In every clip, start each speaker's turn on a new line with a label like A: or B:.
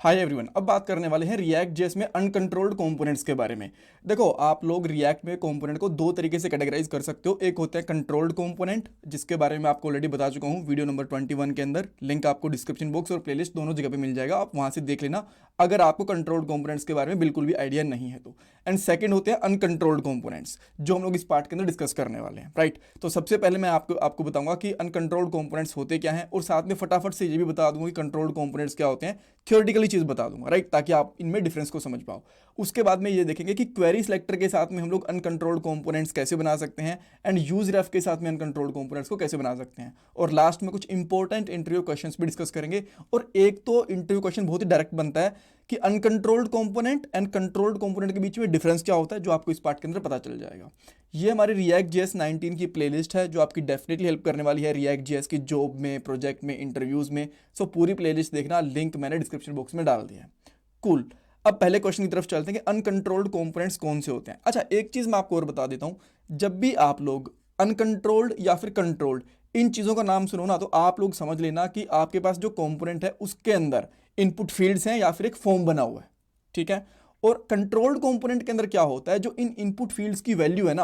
A: Hi everyone, अब बात करने वाले हैं रिएक्ट जेएस में अनकंट्रोल्ड कंपोनेंट्स के बारे में। देखो, आप लोग रिएक्ट में कंपोनेंट को दो तरीके से कैटेगराइज कर सकते हो। एक होता है कंट्रोल्ड कंपोनेंट, जिसके बारे में आपको ऑलरेडी बता चुका हूँ वीडियो नंबर 21 के अंदर। लिंक आपको डिस्क्रिप्शन बॉक्स और प्लेलिस्ट दोनों जगह पे मिल जाएगा, आप वहां से देख लेना अगर आपको कंट्रोल्ड कंपोनेंट्स के बारे में बिल्कुल भी आइडिया नहीं है तो। एंड सेकंड होते हैं अनकंट्रोल्ड कंपोनेंट्स, जो हम लोग इस पार्ट के अंदर डिस्कस करने वाले हैं, राइट। तो सबसे पहले मैं आपको बताऊंगा कि अनकंट्रोल्ड कंपोनेंट्स होते क्या हैं, और साथ में फटाफट से ये भी बता दूंगा कि कंट्रोल्ड कंपोनेंट्स क्या होते हैं। थियोरेटिकली चीज बता दूंगा, राइट, ताकि आप इनमें डिफरेंस को समझ पाओ। उसके बाद में ये देखेंगे कि क्वेरी सिलेक्टर के साथ में हम लोग अनकंट्रोल्ड कंपोनेंट्स कैसे बना सकते हैं, एंड यूज रेफ के साथ में अनकंट्रोल्ड कंपोनेंट्स को कैसे बना सकते हैं। और लास्ट में कुछ इंपॉर्टेंट इंटरव्यू क्वेश्चंस भी डिस्कस करेंगे। और एक तो इंटरव्यू क्वेश्चन बहुत ही डायरेक्ट बनता है कि uncontrolled component and controlled component के बीच में डिफरेंस क्या होता है, जो आपको इस पार्ट के अंदर पता चल जाएगा। ये हमारी रिएक्ट जेएस 19 की प्लेलिस्ट है, जो आपकी डेफिनेटली हेल्प करने वाली है रिएक्ट जेएस की जॉब में, प्रोजेक्ट में, इंटरव्यूज में। सो पूरी प्लेलिस्ट देखना, लिंक मैंने डिस्क्रिप्शन बॉक्स में डाल दिया है। कूल। अब पहले क्वेश्चन की तरफ चलते हैं कि अनकंट्रोल्ड कंपोनेंट्स कौन से होते हैं। अच्छा, एक चीज मैं आपको और बता देता हूं, जब भी आप लोग अनकंट्रोल्ड या फिर कंट्रोल्ड इन चीजों का नाम सुनो ना, तो आप लोग समझ लेना कि आपके पास जो कंपोनेंट है उसके अंदर इनपुट फील्ड्स हैं या फिर एक फॉर्म बना हुआ है, ठीक है। और कंट्रोल्ड कंपोनेंट के अंदर क्या होता है, जो इन इनपुट फील्ड्स की वैल्यू है ना,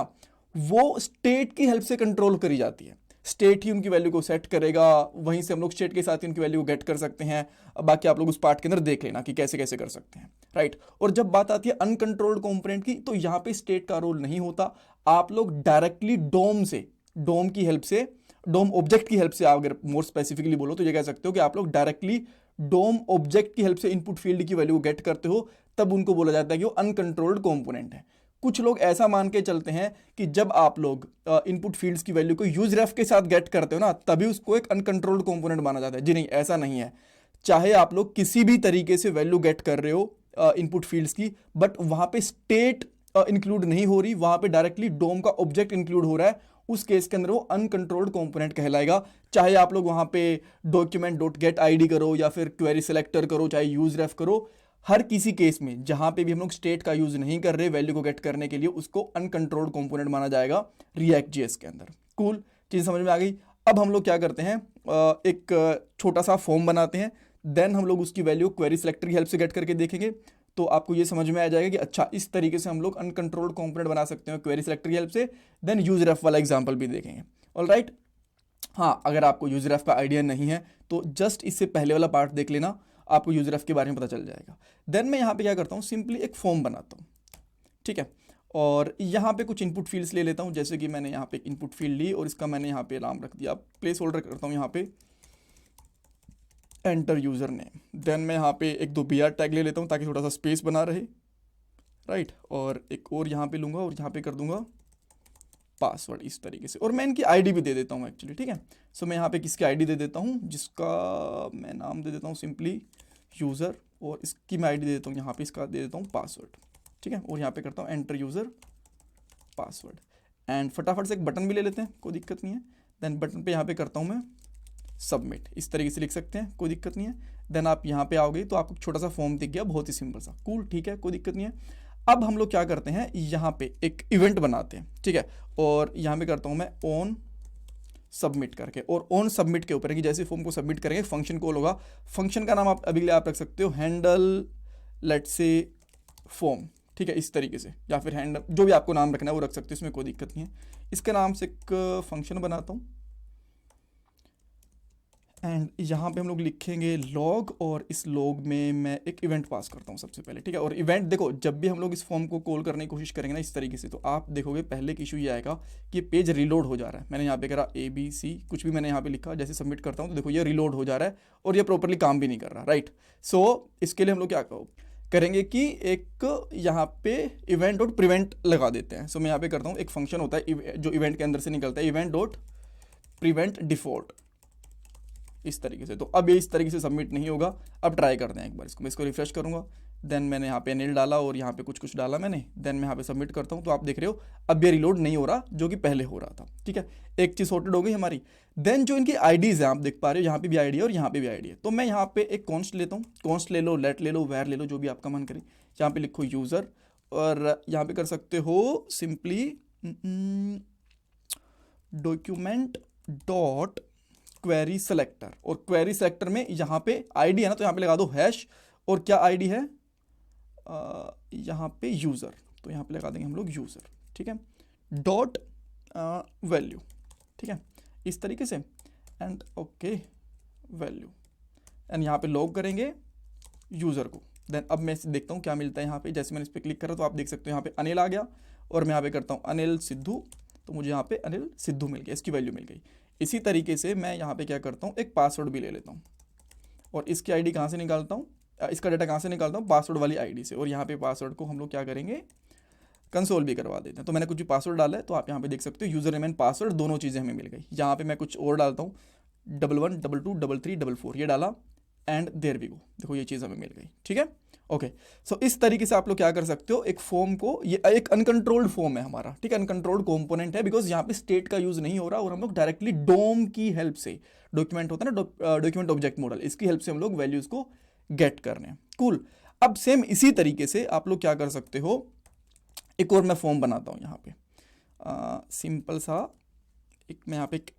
A: वो स्टेट की हेल्प से कंट्रोल करी जाती है। स्टेट ही उनकी वैल्यू को सेट करेगा, वहीं से हम लोग स्टेट के साथ ही उनकी वैल्यू को गेट कर सकते हैं। बाकी आप लोग उस पार्ट के अंदर देख लेना कि कैसे कैसे कर सकते हैं, राइट। और जब बात आती है अनकंट्रोल्ड कंपोनेंट की, तो यहां पे स्टेट का रोल नहीं होता। आप लोग डायरेक्टली डोम की हेल्प से, डोम ऑब्जेक्ट की हेल्प से, आप अगर मोर स्पेसिफिकली बोलो तो ये कह सकते हो कि आप लोग डायरेक्टली डोम ऑब्जेक्ट की हेल्प से इनपुट फील्ड की वैल्यू गेट करते हो, तब उनको बोला जाता है कि वो अनकंट्रोल्ड कंपोनेंट है। कुछ लोग ऐसा मान के चलते हैं कि जब आप लोग इनपुट फील्ड्स की वैल्यू को यूज रेफ के साथ गेट करते हो ना, तभी उसको एक अनकंट्रोल्ड कंपोनेंट माना जाता है। जी नहीं, ऐसा नहीं है। चाहे आप लोग किसी भी तरीके से वैल्यू गेट कर रहे हो इनपुट फील्ड्स की, बट वहां पे स्टेट इंक्लूड नहीं हो रही, वहां पे डायरेक्टली डोम का ऑब्जेक्ट इंक्लूड हो रहा है, उस केस के अंदर वो अनकंट्रोल्ड कंपोनेंट कहलाएगा। चाहे आप लोग वहां पे डॉक्यूमेंट डॉट गेट आईडी करो या फिर क्वेरी सिलेक्टर करो, चाहे यूज रेफ करो, हर किसी केस में जहां पे भी हम लोग स्टेट का यूज नहीं कर रहे वैल्यू को गेट करने के लिए, उसको अनकंट्रोल्ड कंपोनेंट माना जाएगा रिएक्ट जेएस के अंदर। कूल, चीज समझ में आ गई। अब हम लोग क्या करते हैं, एक छोटा सा फॉर्म बनाते हैं, देन हम लोग उसकी वैल्यू क्वेरी सिलेक्टर की हेल्प से गेट करके देखेंगे, तो आपको ये समझ में आ जाएगा कि अच्छा, इस तरीके से हम लोग अनकंट्रोल्ड कंपोनेंट बना सकते हैं क्वेरी सिलेक्टर की हेल्प से। देन यूज रेफ वाला एग्जांपल भी देखेंगे, ऑलराइट। हाँ, अगर आपको यूज रेफ का आइडिया नहीं है तो जस्ट इससे पहले वाला पार्ट देख लेना, आपको यूज रेफ के बारे में पता चल जाएगा। देन मैं यहाँ पे क्या करता हूँ, सिंपली एक फॉर्म बनाता हूँ, ठीक है। और यहाँ पे कुछ इनपुट फील्ड्स ले लेता हूँ, जैसे कि मैंने यहाँ पे एक इनपुट फील्ड ली और इसका मैंने यहाँ पे नाम रख दिया, प्लेस होल्डर करता हूँ यहाँ पे एंटर यूजर नेम। देन मैं यहाँ पे एक दो BR टैग ले लेता हूँ ताकि थोड़ा सा स्पेस बना रहे, राइट। और एक और यहाँ पे लूँगा और यहाँ पे कर दूंगा पासवर्ड, इस तरीके से। और मैं इनकी आईडी भी दे देता हूँ एक्चुअली, ठीक है। सो मैं यहाँ पे किसकी आईडी दे देता हूँ, जिसका मैं नाम दे देता हूँ सिंपली यूज़र, और इसकी मैं आईडी दे देता हूँ यहाँ पे, इसका दे देता हूँ पासवर्ड, ठीक है। और यहाँ पे करता हूँ एंटर यूज़र पासवर्ड, एंड फटाफट से एक बटन भी ले लेते हैं, कोई दिक्कत नहीं है। देन बटन पे यहाँ पे करता हूँ मैं सबमिट, इस तरीके से लिख सकते हैं, कोई दिक्कत नहीं है। देन आप यहाँ पे आओगे तो आपको छोटा सा फॉर्म दिख गया, बहुत ही सिंपल सा, कूल, ठीक है, कोई दिक्कत नहीं है। अब हम लोग क्या करते हैं, यहाँ पे एक इवेंट बनाते हैं, ठीक है। और यहाँ पे करता हूँ मैं ऑन सबमिट करके, और ऑन सबमिट के ऊपर कि जैसे फॉर्म को सबमिट करेंगे फंक्शन कॉल होगा। फंक्शन का नाम आप अभी आप रख सकते हो हैंडल लेट्स से फॉर्म, ठीक है, इस तरीके से, या फिर हैंडल, जो भी आपको नाम रखना है वो रख सकते हो, इसमें कोई दिक्कत नहीं है। इसके नाम से एक फंक्शन बनाता हूँ, एंड यहाँ पे हम लोग लिखेंगे लॉग, और इस लॉग में मैं एक इवेंट पास करता हूँ सबसे पहले, ठीक है। और इवेंट देखो, जब भी हम लोग इस फॉर्म को कॉल करने की कोशिश करेंगे ना इस तरीके से, तो आप देखोगे पहले की इशू ये आएगा कि पेज रिलोड हो जा रहा है। मैंने यहाँ पे करा ABC, कुछ भी मैंने यहाँ पे लिखा, जैसे सबमिट करता हूँ तो देखो ये रिलोड हो जा रहा है और ये प्रॉपरली काम भी नहीं कर रहा, राइट। सो इसके लिए हम लोग क्या करेंगे कि एक यहाँ पे इवेंट डॉट प्रिवेंट लगा देते हैं। सो मैं यहाँ पे करता हूँ, एक फंक्शन होता है जो इवेंट के अंदर से निकलता है, इवेंट डॉट प्रिवेंट डिफॉल्ट, इस तरीके से। तो अब ये इस तरीके से सबमिट नहीं होगा। अब ट्राई करते हैं एक बार इसको, मैं इसको रिफ्रेश करूंगा। देन मैंने यहाँ पे NL डाला और यहाँ पे कुछ डाला मैंने, देन मैं यहाँ पे सबमिट करता हूँ, तो आप देख रहे हो अब ये रिलोड नहीं हो रहा जो कि पहले हो रहा था, ठीक है। एक चीज़ सॉर्टेड हो गई हमारी। देन जो इनकी आईडीज़ हैं आप देख पा रहे हो, यहाँ पे भी आईडी है और यहाँ पे भी आईडी है। तो मैं यहाँ पे एक कॉन्स्ट लेता हूँ, कॉन्स्ट ले लो, लेट ले लो, वेर ले लो, जो भी आपका मन करे। यहाँ पे लिखो यूज़र, और यहाँ पे कर सकते हो simply document dot query selector, और क्वेरी सेलेक्टर में यहाँ पे आईडी है ना, तो यहाँ पे लगा दो हैश, और क्या आईडी है यहाँ पे यूज़र, तो यहाँ पे लगा देंगे हम लोग यूज़र, ठीक है, डॉट वैल्यू, ठीक है, इस तरीके से, एंड ओके वैल्यू, एंड यहाँ पे लॉग करेंगे यूज़र को। देन अब मैं देखता हूँ क्या मिलता है यहाँ पे। जैसे मैंने इस पर क्लिक करा तो आप देख सकते हो यहाँ पे अनिल आ गया, और मैं यहाँ पे करता हूँ अनिल सिद्धू, तो मुझे यहाँ पे अनिल सिद्धू मिल गया, इसकी वैल्यू मिल गई। इसी तरीके से मैं यहाँ पे क्या करता हूँ, एक पासवर्ड भी ले लेता हूँ, और इसकी आईडी कहाँ से निकालता हूँ, इसका डाटा कहाँ से निकालता हूँ, पासवर्ड वाली आईडी से। और यहाँ पे पासवर्ड को हम लोग क्या करेंगे, कंसोल भी करवा देते हैं। तो मैंने कुछ भी पासवर्ड डाला है, तो आप यहाँ पे देख सकते हो यूज़र नेम एंड पासवर्ड दोनों चीज़ें हमें मिल गई। यहाँ पे मैं कुछ और डालता हूँ, 11 22 33 44 ये डाला, एंड देयर वी गो, देखो ये चीज़ हमें मिल गई, ठीक है। ओके, सो इस तरीके से आप लोग क्या कर सकते हो, एक फॉर्म को, ये एक अनकंट्रोल्ड फॉर्म है हमारा, ठीक है, अनकंट्रोल्ड कंपोनेंट है, बिकॉज यहाँ पे स्टेट का यूज नहीं हो रहा, और हम लोग डायरेक्टली डोम की हेल्प से, डॉक्यूमेंट होता है ना, डॉक्यूमेंट ऑब्जेक्ट मॉडल, इसकी हेल्प से हम लोग वैल्यूज को गेट कर रहे हैं। कूल। अब सेम इसी तरीके से आप लोग क्या कर सकते हो, एक और मैं फॉर्म बनाता हूँ यहाँ पे, सिंपल सा एक, मैं यहाँ पे एक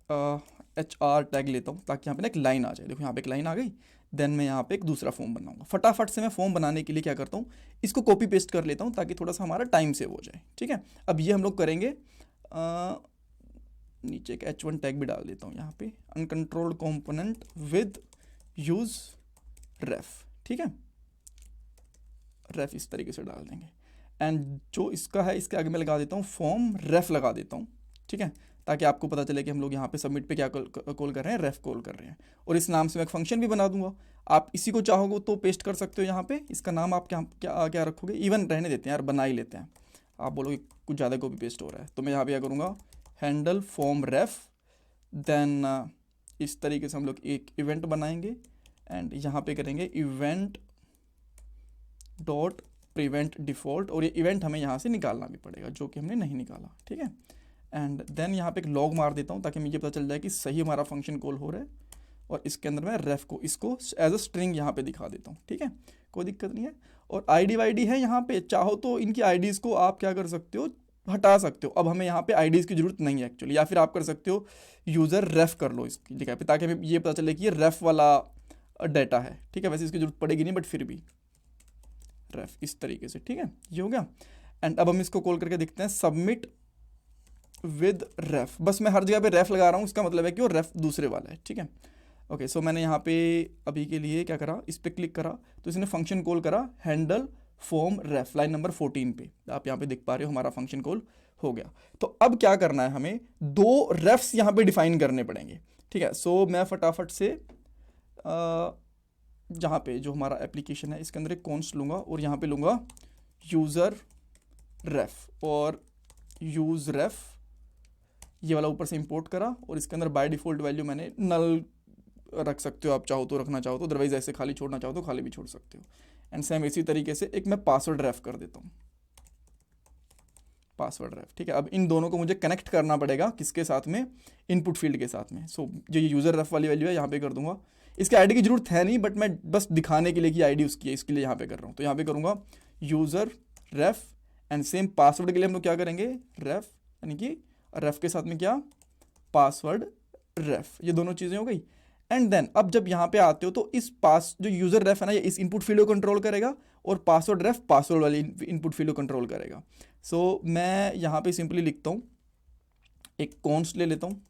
A: HR टैग लेता हूँ, ताकि यहाँ पे ना एक लाइन आ जाए। देखो यहाँ पे एक लाइन आ गई। देन मैं यहाँ पे एक दूसरा फॉर्म बनाऊंगा। फटाफट से मैं फॉर्म बनाने के लिए क्या करता हूँ, इसको कॉपी पेस्ट कर लेता हूँ, ताकि थोड़ा सा हमारा टाइम सेव हो जाए, ठीक है। अब ये हम लोग करेंगे, नीचे एक H1 टैग भी डाल देता हूँ यहाँ पे, अनकंट्रोल्ड कंपोनेंट विद यूज रेफ, ठीक है, रेफ इस तरीके से डाल देंगे। एंड जो इसका है, इसके आगे मैं लगा देता हूँ फॉर्म रेफ लगा देता हूँ, ठीक है, ताकि आपको पता चले कि हम लोग यहाँ पे सबमिट पे क्या कॉल कर रहे हैं, रेफ कॉल कर रहे हैं। और इस नाम से मैं एक फंक्शन भी बना दूंगा। आप इसी को चाहोगे तो पेस्ट कर सकते हो यहाँ पे। इसका नाम आप क्या क्या क्या रखोगे, इवन रहने देते हैं यार, बना ही लेते हैं। आप बोलोगे कुछ ज़्यादा कॉपी पेस्ट हो रहा है, तो मैं यहाँ पे क्या करूँगा, हैंडल फॉर्म रेफ। देन इस तरीके से हम लोग एक इवेंट बनाएंगे, एंड यहाँ पे करेंगे इवेंट डॉट प्रिवेंट डिफ़ॉल्ट, और ये इवेंट हमें यहाँ से निकालना भी पड़ेगा, जो कि हमने नहीं निकाला, ठीक है। एंड देन यहाँ पे एक लॉग मार देता हूँ, ताकि मुझे पता चल जाए कि सही हमारा फंक्शन कॉल हो रहा है। और इसके अंदर मैं रेफ को, इसको एज अ स्ट्रिंग यहाँ पे दिखा देता हूँ, ठीक है, कोई दिक्कत नहीं है। और आईडी वाईडी है यहाँ पे, चाहो तो इनकी आईडीज़ को आप क्या कर सकते हो, हटा सकते हो। अब हमें यहाँ पे आईडीज़ की जरूरत नहीं है एक्चुअली, या फिर आप कर सकते हो यूज़र रेफ कर लो इसकी जगह पे, ताकि हमें ये पता चले कि ये रेफ वाला डाटा है, ठीक है। वैसे इसकी जरूरत पड़ेगी नहीं, बट फिर भी रेफ इस तरीके से, ठीक है, ये हो गया। एंड अब हम इसको कॉल करके देखते हैं, सबमिट विद रेफ। बस मैं हर जगह पे रेफ लगा रहा हूँ, इसका मतलब है कि वो रेफ दूसरे वाला है, ठीक है। ओके, सो मैंने यहाँ पे अभी के लिए क्या करा, इस पर क्लिक करा, तो इसने फंक्शन कॉल करा हैंडल फॉर्म रेफ, लाइन नंबर 14 पे आप यहाँ पे देख पा रहे हो, हमारा फंक्शन कॉल हो गया। तो अब क्या करना है, हमें 2 रेफ्स यहाँ पे डिफाइन करने पड़ेंगे, ठीक है। सो मैं फटाफट से जहाँ पे जो हमारा एप्लीकेशन है, इसके अंदर एक कॉन्स्ट लूँगा, और यहाँ पे लूँगा यूज़र रेफ और यूज़ रेफ, ये वाला ऊपर से इंपोर्ट करा। और इसके अंदर बाय डिफ़ॉल्ट वैल्यू मैंने नल रख सकते हो, आप चाहो तो रखना चाहो तो, अदरवाइज ऐसे खाली छोड़ना चाहो तो खाली भी छोड़ सकते हो। एंड सेम इसी तरीके से एक मैं पासवर्ड रेफ कर देता हूँ, पासवर्ड रेफ, ठीक है। अब इन दोनों को मुझे कनेक्ट करना पड़ेगा, किसके साथ में, इनपुट फील्ड के साथ में। सो जो ये यूज़र रेफ वाली वैल्यू है यहाँ पे कर दूंगा। इसके आईडी की जरूरत है नहीं, बट मैं बस दिखाने के लिए कि आईडी उसकी है, इसके लिए यहाँ पे कर रहा हूँ। तो यहाँ पे करूँगा user ref, and same password के लिए हम लोग क्या करेंगे, रेफ, यानी कि रेफ के साथ में क्या, पासवर्ड रेफ, ये दोनों चीज़ें हो गई। एंड देन अब जब यहाँ पे आते हो, तो इस पास जो यूज़र रेफ है ना, ये इस इनपुट फील्ड को कंट्रोल करेगा, और पासवर्ड रेफ पासवर्ड वाली इनपुट फील्ड को कंट्रोल करेगा। सो मैं यहाँ पे सिंपली लिखता हूँ, एक कॉन्स्ट ले लेता हूँ,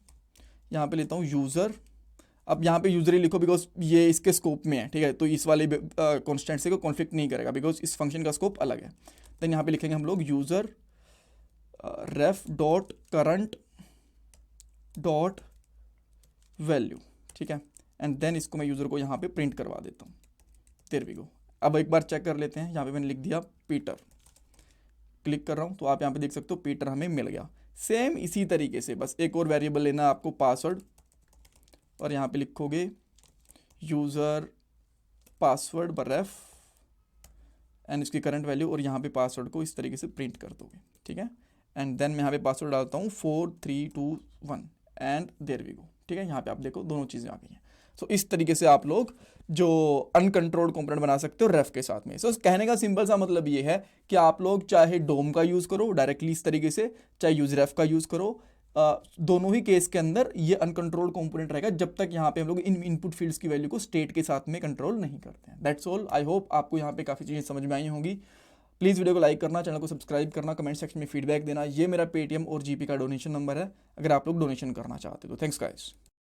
A: यहाँ पे लेता हूँ यूज़र। अब यहाँ पे यूज़र ही लिखो, बिकॉज ये इसके स्कोप में है, ठीक है, तो इस वाले कॉन्स्टेंट से को कॉन्फ्लिक्ट नहीं करेगा, बिकॉज इस फंक्शन का स्कोप अलग है। देन यहाँ पे लिखेंगे हम लोग यूज़र रेफ डॉट करंट डॉट वैल्यू, ठीक है। एंड देन इसको मैं यूज़र को यहाँ पे प्रिंट करवा देता हूँ, देयर वी गो। अब एक बार चेक कर लेते हैं, यहाँ पे मैंने लिख दिया पीटर, क्लिक कर रहा हूँ, तो आप यहाँ पे देख सकते हो पीटर हमें मिल गया। सेम इसी तरीके से बस एक और वेरिएबल लेना है आपको, पासवर्ड, और यहाँ पे लिखोगे यूज़र पासवर्ड बरेफ एंड इसकी करंट वैल्यू, और यहाँ पे पासवर्ड को इस तरीके से प्रिंट कर दोगे, ठीक है। एंड देन मैं यहाँ पे पासवर्ड डालता हूँ 4321 एंड देयर वी गो, ठीक है। यहाँ पे आप देखो दोनों चीज़ें आ गई हैं। सो इस तरीके से आप लोग जो अनकंट्रोल्ड कंपोनेंट बना सकते हो रेफ के साथ में। सो कहने का सिंपल सा मतलब ये है कि आप लोग चाहे डोम का यूज़ करो डायरेक्टली इस तरीके से, चाहे यूज रेफ का यूज़ करो, दोनों ही केस के अंदर ये अनकंट्रोल्ड कंपोनेंट रहेगा जब तक यहाँ पे हम लोग इन इनपुट फील्ड्स की वैल्यू को स्टेट के साथ में कंट्रोल नहीं करते हैं। That's all. आई होप आपको यहाँ पे काफ़ी चीज़ें समझ में आई होंगी। प्लीज़ वीडियो को लाइक करना, चैनल को सब्सक्राइब करना, कमेंट सेक्शन में फीडबैक देना। ये मेरा पेटीएम और जीपी का डोनेशन नंबर है अगर आप लोग डोनेशन करना चाहते हो। Thanks guys.